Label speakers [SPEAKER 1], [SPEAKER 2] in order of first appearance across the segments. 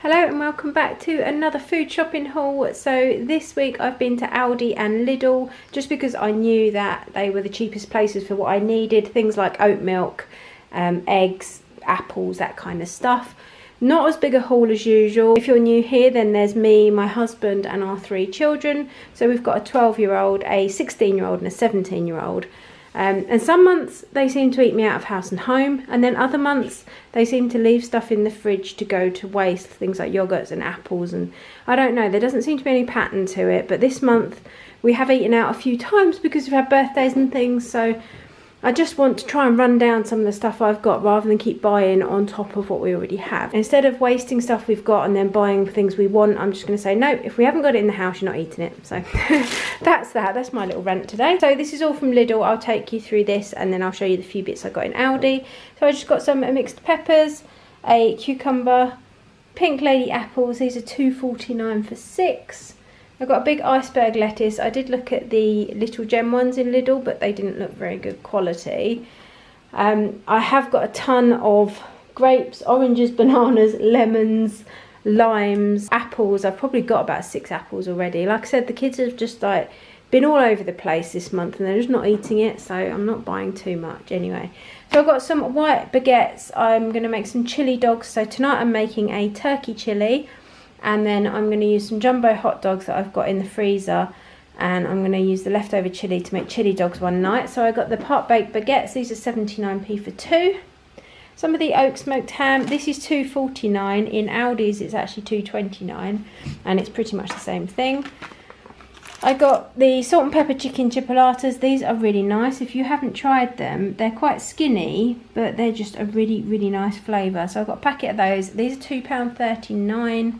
[SPEAKER 1] Hello and welcome back to another food shopping haul. So this week I've been to Aldi and Lidl just because I knew that they were the cheapest places for what I needed. Things like oat milk, eggs, apples, that kind of stuff. Not as big a haul as usual. If you're new here, then there's me, my husband and our 3 children. So we've got a 12-year-old, a 16-year-old and a 17-year-old. And some months they seem to eat me out of house and home, and then other months they seem to leave stuff in the fridge to go to waste, things like yogurts and apples, and I don't know, there doesn't seem to be any pattern to it. But this month we have eaten out a few times because we've had birthdays and things, so I just want to try and run down some of the stuff I've got rather than keep buying on top of what we already have. Instead of wasting stuff we've got and then buying things we want, I'm just going to say, no, if we haven't got it in the house, you're not eating it. So that's my little rant today. So this is all from Lidl. I'll take you through this and then I'll show you the few bits I got in Aldi. So I just got some mixed peppers, a cucumber, pink lady apples. These are £2.49 for 6. I've got a big iceberg lettuce. I did look at the little gem ones in Lidl, but they didn't look very good quality. I have got a ton of grapes, oranges, bananas, lemons, limes, apples. I've probably got about 6 apples already. Like I said, the kids have just been all over the place this month and they're just not eating it, so I'm not buying too much anyway. So I've got some white baguettes. I'm going to make some chili dogs. So tonight I'm making a turkey chili. And then I'm going to use some jumbo hot dogs that I've got in the freezer, and I'm going to use the leftover chili to make chili dogs one night. So I got the part baked baguettes. These are 79p for 2. Some of the oak smoked ham. This is £2.49. In Aldi's it's actually £2.29, and it's pretty much the same thing. I got the salt and pepper chicken chipolatas. These are really nice. If you haven't tried them, they're quite skinny, but they're just a really nice flavour. So I've got a packet of those. These are £2.39.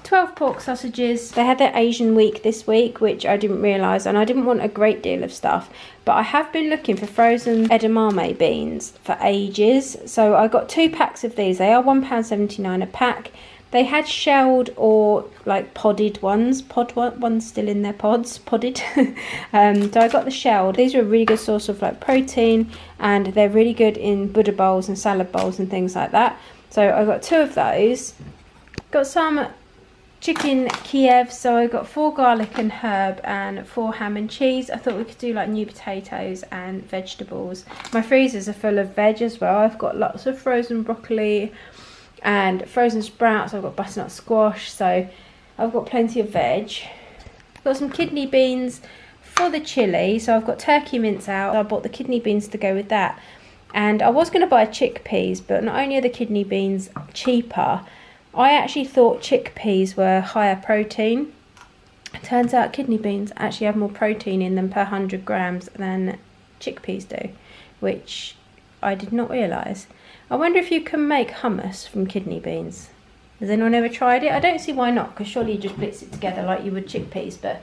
[SPEAKER 1] 12 pork sausages. They had their Asian week this week, which I didn't realise, and I didn't want a great deal of stuff, but I have been looking for frozen edamame beans for ages. So I got 2 packs of these. They are £1.79 a pack. They had shelled or like podded ones, ones still in their pods, podded. So I got the shelled. These are a really good source of like protein, and they're really good in Buddha bowls and salad bowls and things like that. So I got 2 of those. Got some chicken Kiev, so I got 4 garlic and herb and 4 ham and cheese. I thought we could do like new potatoes and vegetables. My freezers are full of veg as well. I've got lots of frozen broccoli and frozen sprouts. I've got butternut squash, so I've got plenty of veg. I've got some kidney beans for the chili, so I've got turkey mince out. I bought the kidney beans to go with that, and I was going to buy chickpeas, but not only are the kidney beans cheaper, I actually thought chickpeas were higher protein. Turns out kidney beans actually have more protein in them per 100 grams than chickpeas do, which I did not realise. I wonder if you can make hummus from kidney beans. Has anyone ever tried it? I don't see why not, because surely you just blitz it together like you would chickpeas. But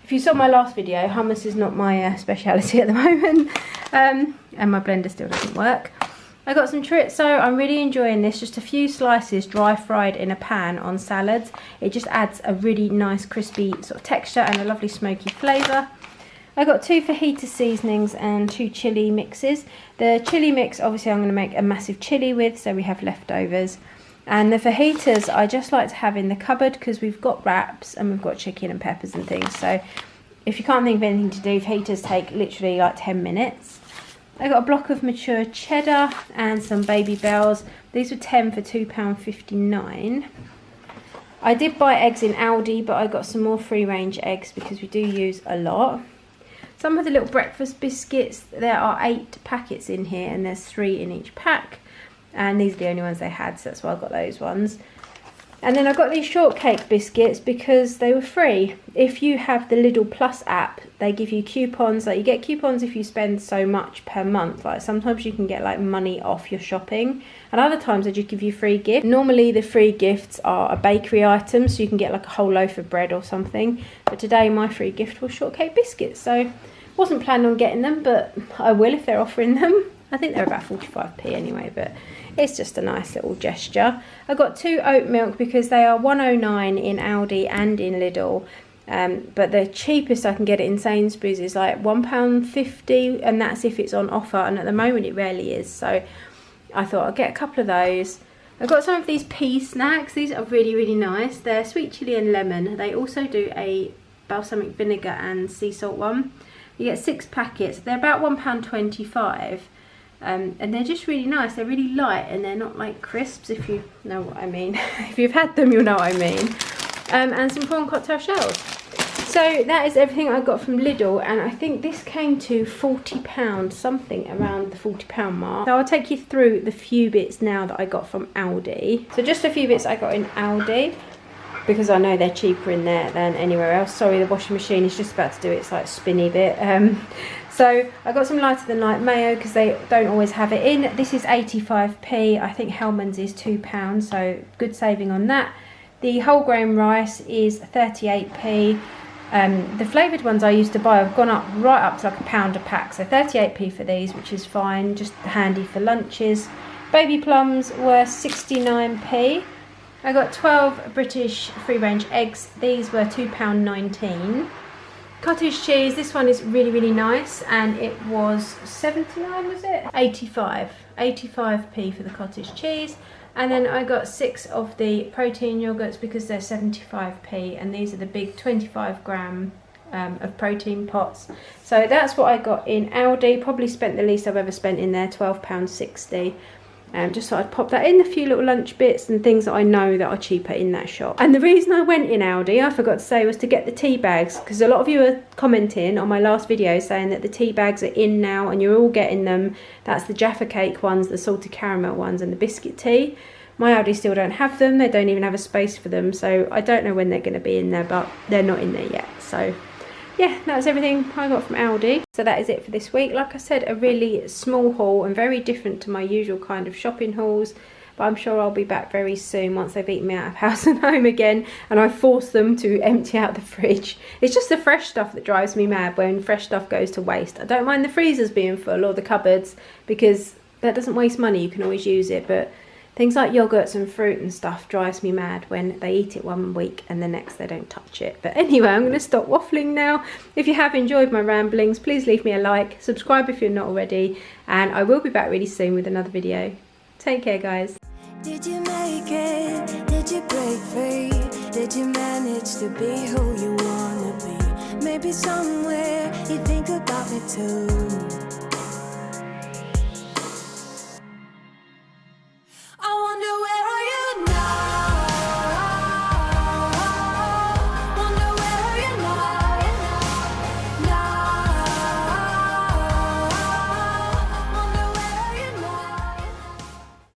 [SPEAKER 1] if you saw my last video, hummus is not my speciality at the moment, and my blender still doesn't work. I got some chorizo. I'm really enjoying this. Just a few slices dry fried in a pan on salads. It just adds a really nice crispy sort of texture and a lovely smoky flavour. I got 2 fajita seasonings and 2 chilli mixes. The chilli mix, obviously I'm going to make a massive chilli with, so we have leftovers. And the fajitas I just like to have in the cupboard because we've got wraps and we've got chicken and peppers and things. So if you can't think of anything to do, fajitas take literally like 10 minutes. I got a block of mature cheddar and some baby bells. These were 10 for £2.59. I did buy eggs in Aldi, but I got some more free range eggs because we do use a lot. Some of the little breakfast biscuits, there are 8 packets in here and there's 3 in each pack. And these are the only ones they had, so that's why I got those ones. And then I got these shortcake biscuits because they were free. If you have the Lidl Plus app, they give you coupons. Like you get coupons if you spend so much per month. Like sometimes you can get like money off your shopping, and other times they just give you free gifts. Normally the free gifts are a bakery item, so you can get like a whole loaf of bread or something. But today my free gift was shortcake biscuits, so wasn't planning on getting them, but I will if they're offering them. I think they're about 45p anyway, but it's just a nice little gesture. I got 2 oat milk because they are £1.09 in Aldi and in Lidl. But the cheapest I can get it in Sainsbury's is like £1.50, and that's if it's on offer, and at the moment it rarely is. So I thought I'd get a couple of those. I've got some of these pea snacks. These are really, really nice. They're sweet chilli and lemon. They also do a balsamic vinegar and sea salt one. You get 6 packets. They're about £1.25. And they're just really nice. They're really light and they're not like crisps, if you know what I mean. If you've had them, you'll know what I mean. And some prawn cocktail shells. So that is everything I got from Lidl, and I think this came to £40, something around the £40 mark. So I'll take you through the few bits now that I got from Aldi. So just a few bits I got in Aldi, because I know they're cheaper in there than anywhere else. Sorry, the washing machine is just about to do its like spinny bit. So I got some lighter than light mayo because they don't always have it in. This is 85p. I think Hellmann's is £2, so good saving on that. The whole grain rice is 38p. The flavoured ones I used to buy have gone up right up to like £1 a pack, so 38p for these, which is fine, just handy for lunches. Baby plums were 69p. I got 12 British free range eggs. These were £2.19. Cottage cheese, this one is really, really nice, and it was 79, was it? 85p for the cottage cheese. And then I got 6 of the protein yogurts because they're 75p, and these are the big 25 gram of protein pots. So that's what I got in Aldi. Probably spent the least I've ever spent in there, £12.60. Just thought I'd pop that in, a few little lunch bits and things that I know that are cheaper in that shop. And the reason I went in Aldi, I forgot to say, was to get the tea bags, because a lot of you are commenting on my last video saying that the tea bags are in now and you're all getting them. That's the Jaffa cake ones, the salted caramel ones, and the biscuit tea. My Aldi still don't have them. They don't even have a space for them, so I don't know when they're going to be in there, but they're not in there yet. So yeah, that's everything I got from Aldi. So that is it for this week. Like I said, a really small haul and very different to my usual kind of shopping hauls. But I'm sure I'll be back very soon once they've eaten me out of house and home again and I force them to empty out the fridge. It's just the fresh stuff that drives me mad when fresh stuff goes to waste. I don't mind the freezers being full or the cupboards, because that doesn't waste money. You can always use it. But things like yogurts and fruit and stuff drives me mad when they eat it one week and the next they don't touch it. But anyway, I'm going to stop waffling now. If you have enjoyed my ramblings, please leave me a like, subscribe if you're not already, and I will be back really soon with another video. Take care, guys.
[SPEAKER 2] Did you make it? Did you break free? Did you manage to be who you wanna be? Maybe somewhere you think about me too.